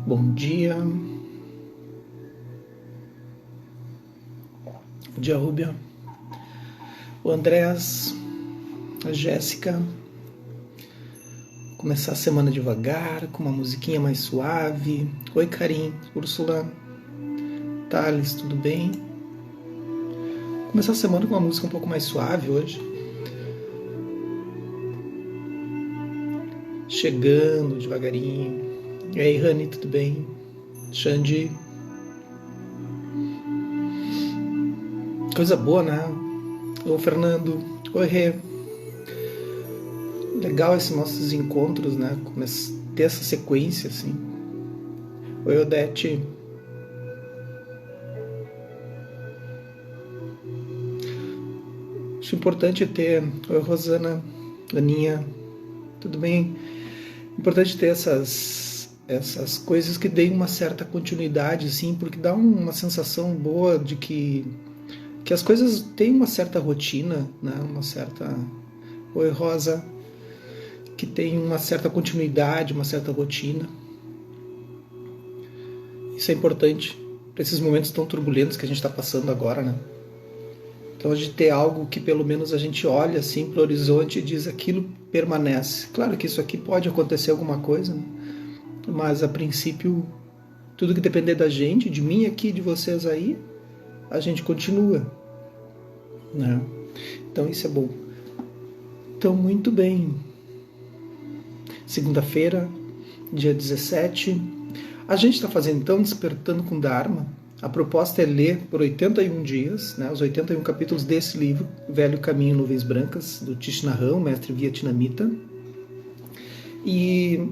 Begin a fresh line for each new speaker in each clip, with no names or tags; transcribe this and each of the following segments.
Bom dia. Bom dia, Rúbia. O Andrés, a Jéssica. Começar a semana devagar, com uma musiquinha mais suave. Oi, Karim, Úrsula, Thales, tudo bem? Começar a semana com uma música um pouco mais suave hoje. Chegando devagarinho. E aí, Rani, tudo bem? Xande. Coisa boa, né? Ô, Fernando. Oi, Rê. Legal esses nossos encontros, né? Ter essa sequência, assim. Oi, Odete. Acho importante ter... Oi, Rosana. Aninha. Tudo bem? Importante ter essas coisas que deem uma certa continuidade, assim, porque dá uma sensação boa de que as coisas têm uma certa rotina, né? Uma certa... Oi, Rosa. Que tem uma certa continuidade, uma certa rotina. Isso é importante para esses momentos tão turbulentos que a gente está passando agora, né? Então a gente ter algo que pelo menos a gente olha assim para o horizonte e diz aquilo permanece. Claro que isso aqui pode acontecer alguma coisa, né? Mas a princípio tudo que depender da gente, de mim aqui, de vocês aí, a gente continua, né? Então isso é bom. Então muito bem. Segunda-feira, dia 17. A gente está fazendo então Despertando com Dharma. A proposta é ler por 81 dias, né, os 81 capítulos desse livro, Velho Caminho Nuvens Brancas, do Thich Nhat Hanh, mestre vietnamita. E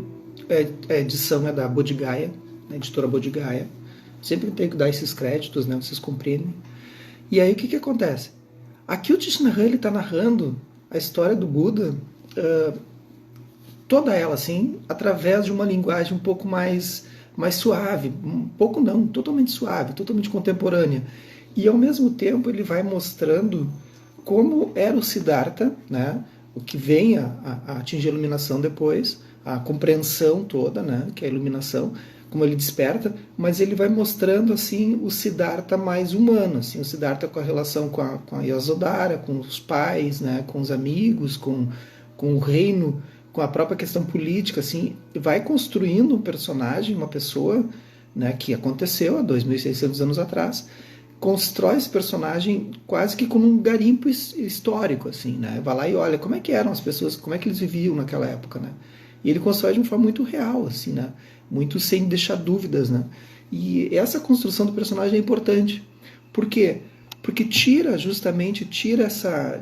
a edição é da Bodhigaya, a editora Bodhigaya. Sempre tenho que dar esses créditos, né, vocês compreendem. E aí o que acontece? Aqui o Thich Nhat Hanh está narrando a história do Buda, toda ela assim, através de uma linguagem um pouco mais suave, um pouco não, totalmente suave, totalmente contemporânea. E ao mesmo tempo ele vai mostrando como era o Siddhartha, né, o que vem a atingir a iluminação depois, a compreensão toda, né, que é a iluminação, como ele desperta, mas ele vai mostrando assim o Siddhartha mais humano, assim, o Siddhartha com a relação com a Yasodhara, com os pais, né, com os amigos, com o reino, com a própria questão política, assim, vai construindo um personagem, uma pessoa, né, que aconteceu há 2.600 anos atrás, constrói esse personagem quase que como um garimpo histórico, assim, né, vai lá e olha como é que eram as pessoas, como é que eles viviam naquela época, né, e ele constrói de uma forma muito real, assim, né, muito sem deixar dúvidas, né, e essa construção do personagem é importante. Por quê? Porque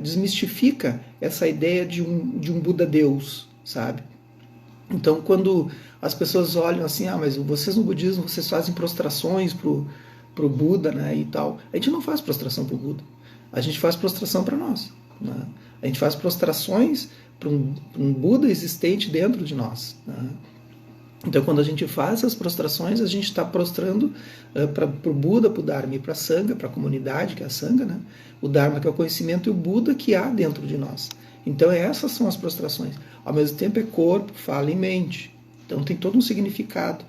desmistifica essa ideia de um Buda Deus, sabe? Então, quando as pessoas olham assim, mas vocês no budismo, vocês fazem prostrações pro Buda, né, e tal. A gente não faz prostração pro Buda. A gente faz prostração para nós, né? A gente faz prostrações para um Buda existente dentro de nós, né? Então, quando a gente faz essas prostrações, a gente está prostrando para o Buda, para o Dharma e para a Sangha, para a comunidade, que é a Sangha, né? O Dharma, que é o conhecimento, e o Buda, que há dentro de nós. Então, essas são as prostrações. Ao mesmo tempo, é corpo, fala e mente. Então, tem todo um significado.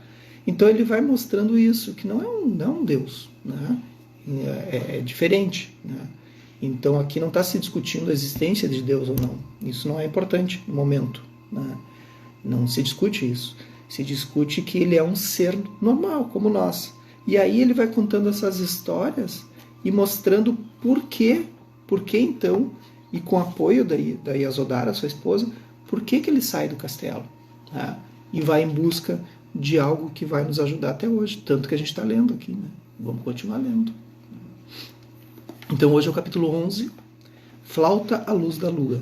Então, ele vai mostrando isso, que não é um Deus, né? É diferente, né? Então, aqui não está se discutindo a existência de Deus ou não. Isso não é importante no momento, né? Não se discute isso. Se discute que ele é um ser normal, como nós. E aí ele vai contando essas histórias e mostrando por que então, e com o apoio da Yasodhara, sua esposa, por que ele sai do castelo, né? E vai em busca de algo que vai nos ajudar até hoje. Tanto que a gente está lendo aqui, né? Vamos continuar lendo. Então hoje é o capítulo 11, Flauta à Luz da Lua.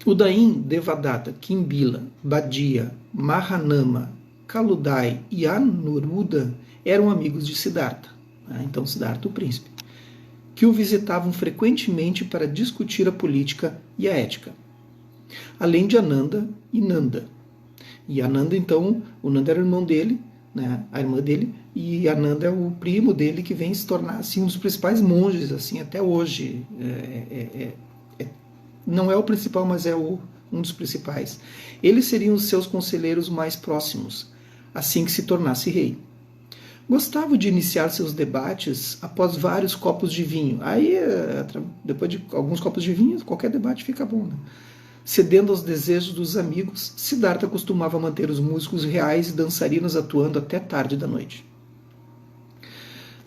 Udaim, Devadatta, Kimbila, Badia, Mahanama, Kaludai e Anuruddha eram amigos de Siddhartha, né? Então Siddhartha, o príncipe, que o visitavam frequentemente para discutir a política e a ética, além de Ananda e Nanda. E Ananda, então, o Nanda era o irmão dele, né, a irmã dele, e Ananda é o primo dele, que vem se tornar assim, um dos principais monges assim, até hoje. Não é o principal, mas é o um dos principais. Eles seriam os seus conselheiros mais próximos, assim que se tornasse rei. Gostava de iniciar seus debates após vários copos de vinho. Aí, depois de alguns copos de vinho, qualquer debate fica bom, né? Cedendo aos desejos dos amigos, Siddhartha costumava manter os músicos reais e dançarinos atuando até tarde da noite.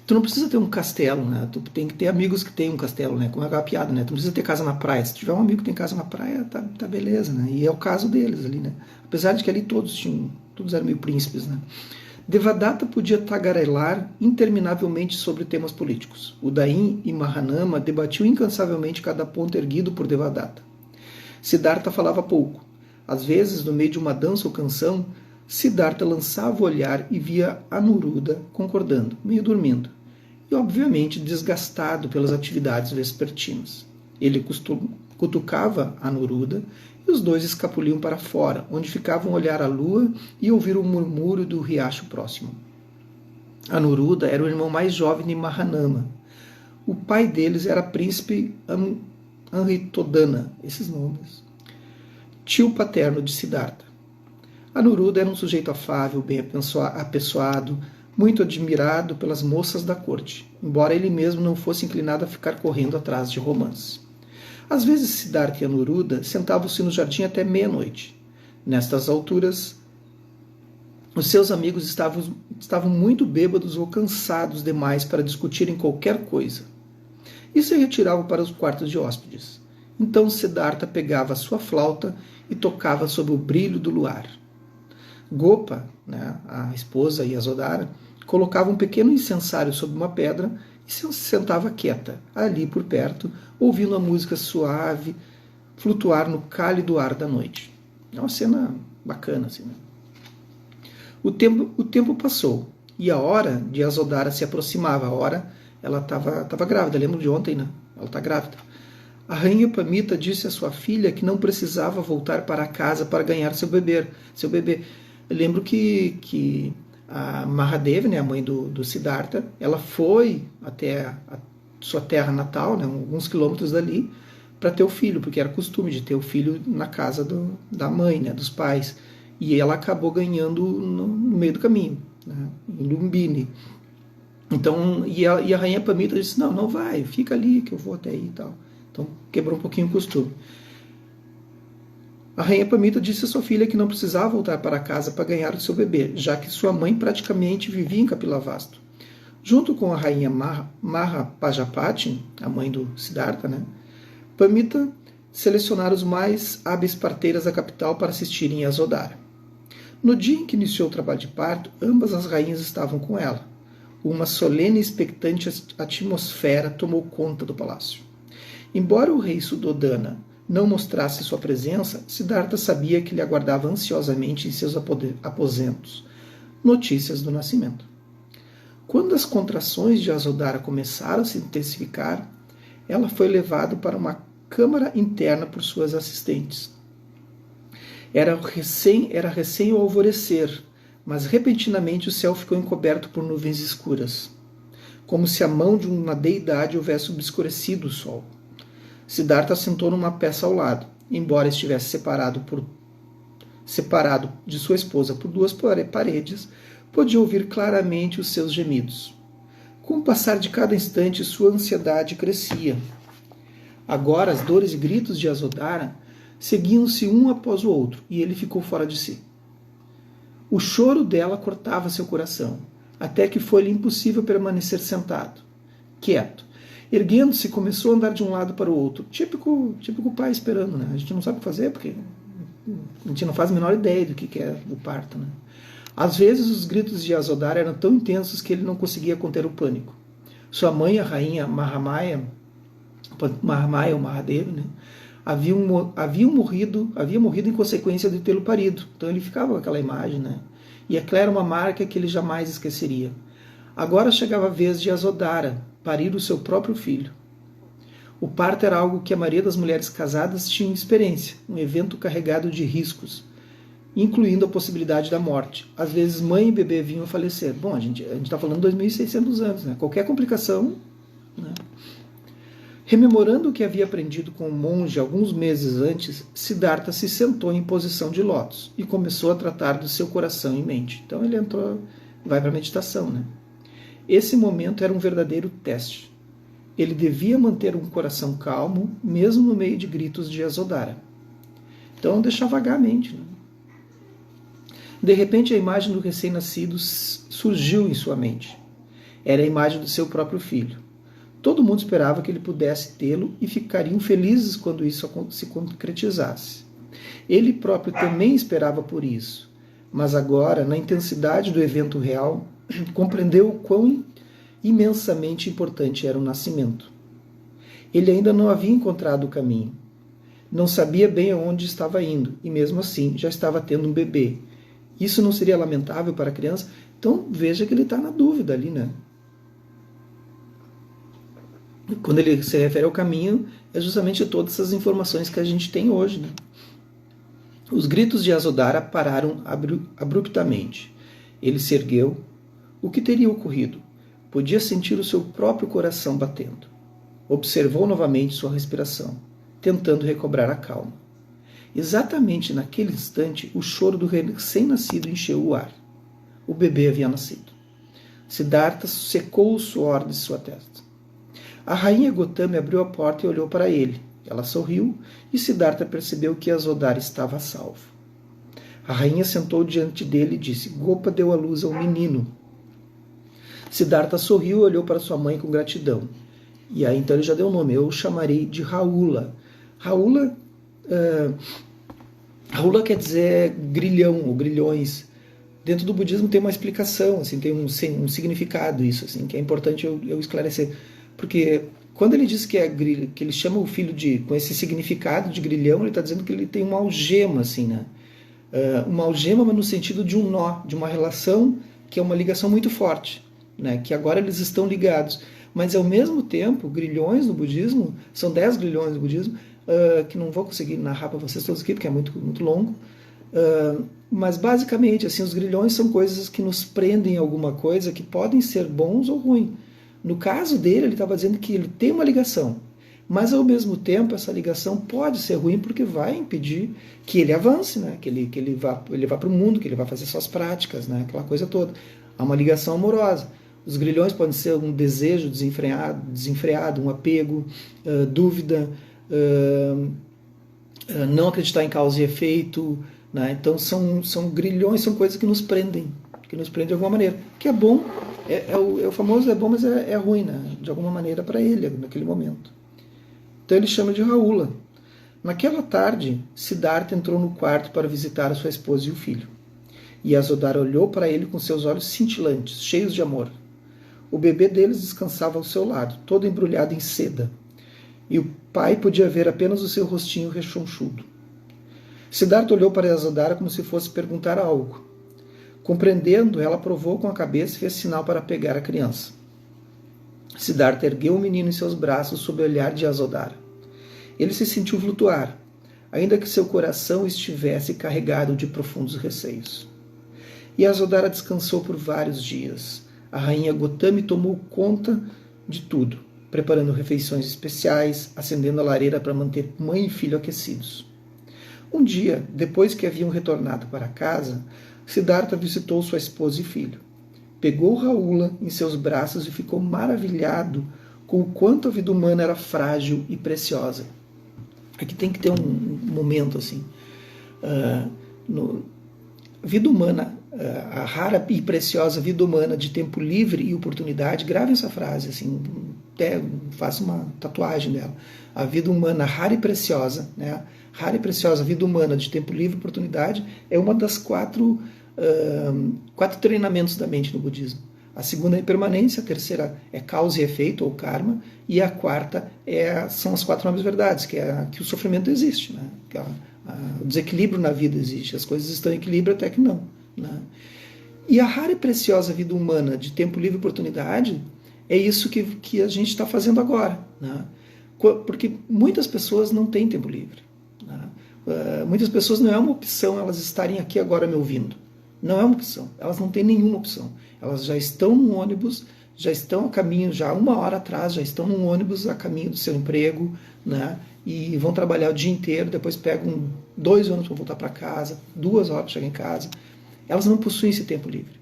Tu não precisa ter um castelo, né? Tu tem que ter amigos que têm um castelo, né? Como é aquela piada, né? Tu não precisa ter casa na praia. Se tiver um amigo que tem casa na praia, tá beleza, né? E é o caso deles ali, né? Apesar de que ali todos eram meio príncipes, né? Devadatta podia tagarelar interminavelmente sobre temas políticos. Udaim e Mahanama debatiam incansavelmente cada ponto erguido por Devadatta. Siddhartha falava pouco. Às vezes, no meio de uma dança ou canção, Siddhartha lançava o olhar e via Anuruddha concordando, meio dormindo, e obviamente desgastado pelas atividades vespertinas. Ele cutucava Anuruddha e os dois escapuliam para fora, onde ficavam a olhar a lua e ouvir o murmúrio do riacho próximo. Anuruddha era o irmão mais jovem de Mahanama. O pai deles era príncipe Amritodana, esses nomes, tio paterno de Siddhartha. Anuruddha era um sujeito afável, bem apessoado, muito admirado pelas moças da corte, embora ele mesmo não fosse inclinado a ficar correndo atrás de romance. Às vezes Siddhartha e Anuruddha sentavam-se no jardim até meia-noite. Nestas alturas, os seus amigos estavam muito bêbados ou cansados demais para discutirem qualquer coisa, e se retiravam para os quartos de hóspedes. Então Siddhartha pegava a sua flauta e tocava sob o brilho do luar. Gopa, né, a esposa Yasodhara, colocava um pequeno incensário sobre uma pedra e se sentava quieta, ali por perto, ouvindo a música suave flutuar no cálido ar da noite. É uma cena bacana, assim, né? O tempo passou e a hora de Yasodhara se aproximava. A hora ela estava grávida, lembro de ontem, né? Ela está grávida. A rainha Pamita disse à sua filha que não precisava voltar para casa para ganhar seu bebê. Eu lembro que a Mahadevi, né, a mãe do Siddhartha, ela foi até a sua terra natal, né, alguns quilômetros dali, para ter o filho, porque era costume de ter o filho na casa da mãe, né, dos pais. E ela acabou ganhando no meio do caminho, né, em Lumbini. Então, e a rainha Pamita disse, não vai, fica ali que eu vou até aí e tal. Então quebrou um pouquinho o costume. A rainha Pamita disse à sua filha que não precisava voltar para casa para ganhar o seu bebê, já que sua mãe praticamente vivia em Kapilavastu. Junto com a rainha Mahapajapati, a mãe do Siddhartha, né, Pamita selecionaram os mais hábeis parteiras da capital para assistirem a Yasodhara. No dia em que iniciou o trabalho de parto, ambas as rainhas estavam com ela. Uma solene e expectante atmosfera tomou conta do palácio. Embora o rei Suddhodana não mostrasse sua presença, Siddhartha sabia que lhe aguardava ansiosamente em seus aposentos notícias do nascimento. Quando as contrações de Yasodhara começaram a se intensificar, ela foi levada para uma câmara interna por suas assistentes. Era recém o alvorecer, mas repentinamente o céu ficou encoberto por nuvens escuras, como se a mão de uma deidade houvesse obscurecido o sol. Siddhartha sentou numa peça ao lado. Embora estivesse separado de sua esposa por duas paredes, podia ouvir claramente os seus gemidos. Com o passar de cada instante, sua ansiedade crescia. Agora, as dores e gritos de Yasodhara seguiam-se um após o outro, e ele ficou fora de si. O choro dela cortava seu coração, até que foi-lhe impossível permanecer sentado, quieto. Erguendo-se, começou a andar de um lado para o outro. Típico pai esperando, né? A gente não sabe o que fazer, porque a gente não faz a menor ideia do que é o parto, né? Às vezes, os gritos de Yasodhara eram tão intensos que ele não conseguia conter o pânico. Sua mãe, a rainha Mahamaya ou Mahadevi, né, havia morrido em consequência de tê-lo parido. Então ele ficava com aquela imagem, né? E aquela era uma marca que ele jamais esqueceria. Agora chegava a vez de Yasodhara parir o seu próprio filho. O parto era algo que a maioria das mulheres casadas tinha experiência, um evento carregado de riscos, incluindo a possibilidade da morte. Às vezes mãe e bebê vinham a falecer. Bom, a gente está falando de 2.600 anos, né? Qualquer complicação, né? Rememorando o que havia aprendido com o monge alguns meses antes, Siddhartha se sentou em posição de lótus e começou a tratar do seu coração e mente. Então ele vai para a meditação, né? Esse momento era um verdadeiro teste. Ele devia manter um coração calmo, mesmo no meio de gritos de Yasodhara. Então deixar vagamente, né? De repente a imagem do recém-nascido surgiu em sua mente. Era a imagem do seu próprio filho. Todo mundo esperava que ele pudesse tê-lo e ficariam felizes quando isso se concretizasse. Ele próprio também esperava por isso, mas agora, na intensidade do evento real, compreendeu o quão imensamente importante era o nascimento. Ele ainda não havia encontrado o caminho. Não sabia bem aonde estava indo, e mesmo assim já estava tendo um bebê. Isso não seria lamentável para a criança? Então veja que ele está na dúvida ali, né? Quando ele se refere ao caminho, é justamente todas essas informações que a gente tem hoje, né? Os gritos de Yasodhara pararam abruptamente. Ele se ergueu. O que teria ocorrido? Podia sentir o seu próprio coração batendo. Observou novamente sua respiração, tentando recobrar a calma. Exatamente naquele instante, o choro do recém-nascido encheu o ar. O bebê havia nascido. Siddhartha secou o suor de sua testa. A rainha Gotami abriu a porta e olhou para ele. Ela sorriu e Siddhartha percebeu que Yasodhara estava a salvo. A rainha sentou diante dele e disse: Gopa deu à luz a um menino. Siddhartha sorriu e olhou para sua mãe com gratidão. E aí então ele já deu o nome. Eu o chamarei de Raula. Raula quer dizer grilhão ou grilhões. Dentro do budismo tem uma explicação, assim, tem um significado isso, assim, que é importante eu esclarecer. Porque quando ele diz que ele chama o filho com esse significado de grilhão, ele está dizendo que ele tem uma algema, assim, né? Uma algema, mas no sentido de um nó, de uma relação que é uma ligação muito forte, né? Que agora eles estão ligados. Mas ao mesmo tempo, grilhões no budismo, são 10 grilhões no budismo, que não vou conseguir narrar para vocês todos aqui, porque é muito, muito longo. Mas basicamente, assim, os grilhões são coisas que nos prendem a alguma coisa que podem ser bons ou ruins. No caso dele, ele estava dizendo que ele tem uma ligação, mas ao mesmo tempo essa ligação pode ser ruim porque vai impedir que ele avance, né? que ele vá para o mundo, que ele vá fazer suas práticas, né? Aquela coisa toda. Há uma ligação amorosa. Os grilhões podem ser um desejo desenfreado, um apego, dúvida, não acreditar em causa e efeito, né? Então são grilhões, são coisas que nos prendem de alguma maneira. Que é bom, o famoso é bom, mas é ruim, né? De alguma maneira para ele, naquele momento. Então ele chama de Raula. Naquela tarde, Siddhartha entrou no quarto para visitar a sua esposa e o filho. E Yasodhara olhou para ele com seus olhos cintilantes, cheios de amor. O bebê deles descansava ao seu lado, todo embrulhado em seda. E o pai podia ver apenas o seu rostinho rechonchudo. Siddhartha olhou para Yasodhara como se fosse perguntar algo. Compreendendo, ela provou com a cabeça e fez sinal para pegar a criança. Siddhartha ergueu o menino em seus braços sob o olhar de Yasodhara. Ele se sentiu flutuar, ainda que seu coração estivesse carregado de profundos receios. Yasodhara descansou por vários dias. A rainha Gotami tomou conta de tudo, preparando refeições especiais, acendendo a lareira para manter mãe e filho aquecidos. Um dia, depois que haviam retornado para casa, Siddhartha visitou sua esposa e filho. Pegou Raula em seus braços e ficou maravilhado com o quanto a vida humana era frágil e preciosa. Aqui tem que ter um momento assim. Vida humana, a rara e preciosa vida humana de tempo livre e oportunidade, gravem essa frase, assim, até faça uma tatuagem dela. A vida humana rara e preciosa, né? Rara e preciosa vida humana de tempo livre e oportunidade é uma das quatro treinamentos da mente no budismo. A segunda é impermanência, a terceira é causa e efeito, ou karma, e a quarta são as 4 nobres verdades, que o sofrimento existe, né? Que o desequilíbrio na vida existe, as coisas estão em equilíbrio até que não, né? E a rara e preciosa vida humana de tempo livre e oportunidade é isso que a gente está fazendo agora, né? Porque muitas pessoas não têm tempo livre, né? Muitas pessoas não é uma opção elas estarem aqui agora me ouvindo. Não é uma opção. Elas não têm nenhuma opção. Elas já estão no ônibus, já estão a caminho, já 1 hora atrás, já estão num ônibus a caminho do seu emprego, né? E vão trabalhar o dia inteiro, depois pegam 2 ônibus para voltar para casa, 2 horas para chegar em casa. Elas não possuem esse tempo livre.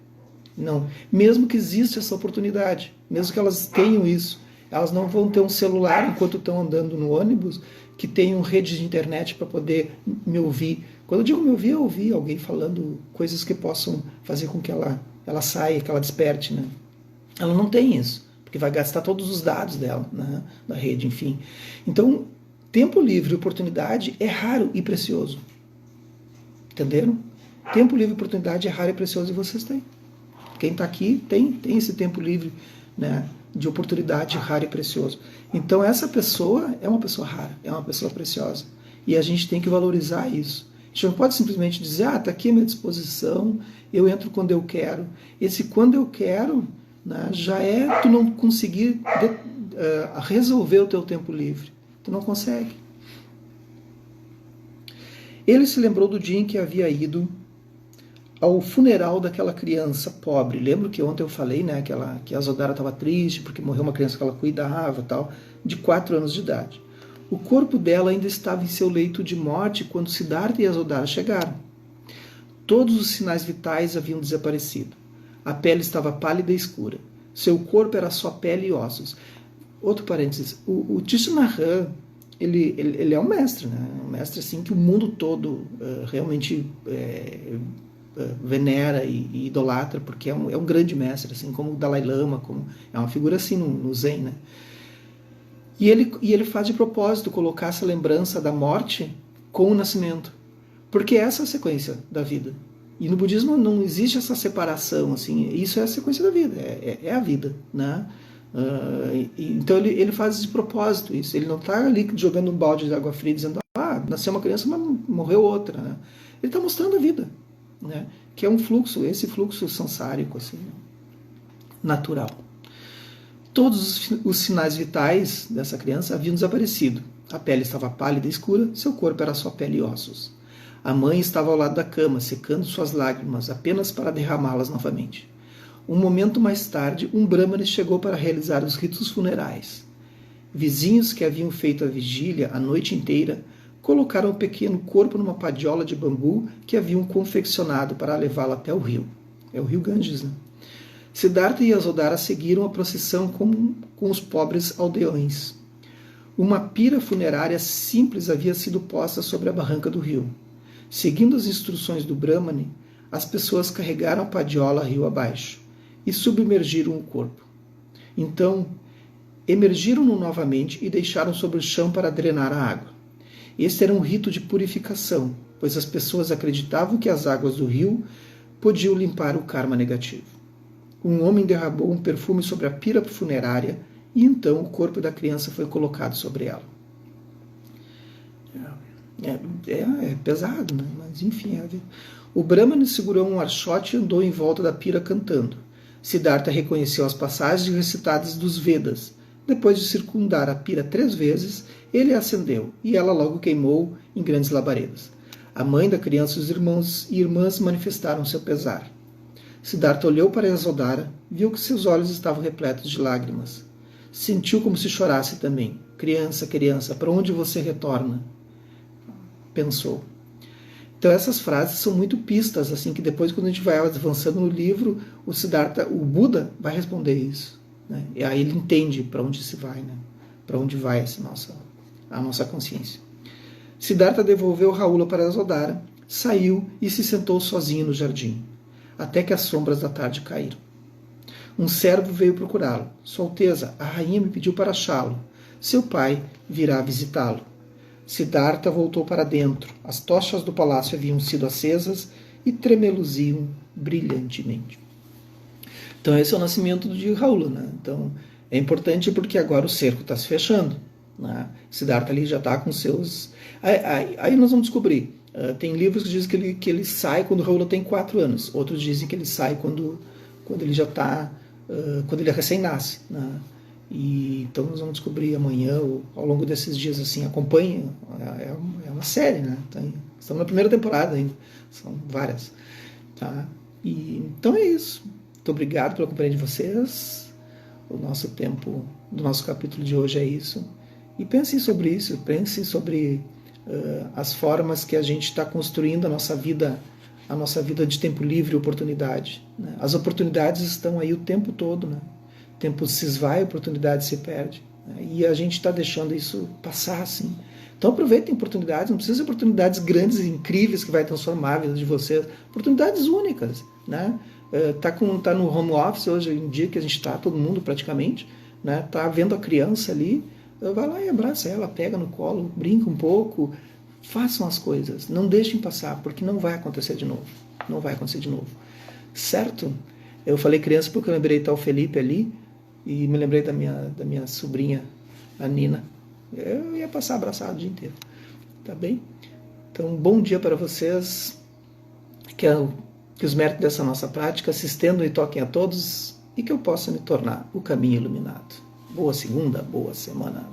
Não. Mesmo que exista essa oportunidade, mesmo que elas tenham isso, elas não vão ter um celular enquanto estão andando no ônibus que tenham rede de internet para poder me ouvir. Quando eu digo me ouvir, é ouvir alguém falando coisas que possam fazer com que ela saia, que ela desperte, né? Ela não tem isso, porque vai gastar todos os dados dela, né, da rede, enfim. Então, tempo livre e oportunidade é raro e precioso. Entenderam? Tempo livre e oportunidade é raro e precioso e vocês têm. Quem está aqui tem esse tempo livre, né, de oportunidade raro e precioso. Então essa pessoa é uma pessoa rara, é uma pessoa preciosa. E a gente tem que valorizar isso. A gente não pode simplesmente dizer, está aqui à minha disposição, eu entro quando eu quero. Esse quando eu quero, né, já é tu não conseguir resolver o teu tempo livre. Tu não consegue. Ele se lembrou do dia em que havia ido ao funeral daquela criança pobre. Lembro que ontem eu falei, né, que a Zodara estava triste porque morreu uma criança que ela cuidava, tal, de 4 anos de idade. O corpo dela ainda estava em seu leito de morte quando Siddhartha e a Zodara chegaram. Todos os sinais vitais haviam desaparecido. A pele estava pálida e escura. Seu corpo era só pele e ossos. Outro parênteses, o Thich Nhat Hanh, ele é um mestre, né? Um mestre assim que o mundo todo realmente venera e idolatra, porque é um grande mestre, assim como o Dalai Lama, como é uma figura assim no Zen, né? E ele faz de propósito colocar essa lembrança da morte com o nascimento, porque essa é a sequência da vida. E no budismo não existe essa separação, assim, isso é a sequência da vida, é a vida, né? Então ele faz de propósito isso, ele não está ali jogando um balde de água fria dizendo, nasceu uma criança, mas morreu outra, né? Ele está mostrando a vida, né? Que é um fluxo, esse fluxo sansárico, assim, natural. Todos os sinais vitais dessa criança haviam desaparecido. A pele estava pálida e escura, seu corpo era só pele e ossos. A mãe estava ao lado da cama, secando suas lágrimas, apenas para derramá-las novamente. Um momento mais tarde, um brahmane chegou para realizar os ritos funerais. Vizinhos que haviam feito a vigília a noite inteira colocaram o pequeno corpo numa padiola de bambu que haviam confeccionado para levá-lo até o rio. É o rio Ganges, né? Siddhartha e Yasodhara seguiram a procissão com os pobres aldeões. Uma pira funerária simples havia sido posta sobre a barranca do rio. Seguindo as instruções do Brahmane, as pessoas carregaram a padiola rio abaixo e submergiram o corpo. Então, emergiram-no novamente e deixaram sobre o chão para drenar a água. Este era um rito de purificação, pois as pessoas acreditavam que as águas do rio podiam limpar o karma negativo. Um homem derramou um perfume sobre a pira funerária e então o corpo da criança foi colocado sobre ela. É pesado, né? Mas enfim. O Brahmane segurou um archote e andou em volta da pira cantando. Siddhartha reconheceu as passagens recitadas dos Vedas. Depois de circundar a pira 3 vezes, ele a acendeu e ela logo queimou em grandes labaredas. A mãe da criança e os irmãos e irmãs manifestaram seu pesar. Siddhartha olhou para Yasodhara, viu que seus olhos estavam repletos de lágrimas. Sentiu como se chorasse também. Criança, criança, para onde você retorna? Pensou. Então essas frases são muito pistas, assim, que depois quando a gente vai avançando no livro, o Siddhartha, o Buda, vai responder isso, né? E aí ele entende para onde se vai, né? Para onde vai a nossa consciência. Siddhartha devolveu Rahula para Yasodhara, saiu e se sentou sozinho no jardim, até que as sombras da tarde caíram. Um servo veio procurá-lo. Sua Alteza, a rainha me pediu para achá-lo. Seu pai virá visitá-lo. Siddhartha voltou para dentro. As tochas do palácio haviam sido acesas e tremeluziam brilhantemente. Então esse é o nascimento de Rahula, né? Então é importante porque agora o cerco está se fechando, né? Siddhartha ali já está com seus... Aí nós vamos descobrir. Tem livros que dizem que ele sai quando Rahula tem 4 anos. Outros dizem que ele sai quando ele já está... quando ele recém-nasce, né? E então nós vamos descobrir amanhã ou ao longo desses dias, assim, acompanhe, é uma série, né? Estamos na primeira temporada ainda, são várias, tá? E então é isso. Muito obrigado pela companhia de vocês. o nosso tempo do nosso capítulo de hoje é isso. E pensem sobre isso, pensem sobre as formas que a gente está construindo a nossa vida de tempo livre e oportunidade. Né? As oportunidades estão aí o tempo todo, né? O tempo se esvai, a oportunidade se perde. Né? E a gente está deixando isso passar assim. Então aproveitem oportunidades, não precisa ser oportunidades grandes e incríveis que vai transformar a vida de vocês, oportunidades únicas. Né? Tá no home office hoje em dia, que a gente está, todo mundo praticamente, né? Tá vendo a criança ali, vai lá e abraça ela, pega no colo, brinca um pouco, façam as coisas, não deixem passar, porque não vai acontecer de novo. Não vai acontecer de novo. Certo? Eu falei criança porque eu lembrei tal Felipe ali, e me lembrei da minha sobrinha, a Nina. Eu ia passar abraçado o dia inteiro. Tá bem? Então, bom dia para vocês. Que os méritos dessa nossa prática se estendam e toquem a todos, e que eu possa me tornar o caminho iluminado. Boa segunda, boa semana.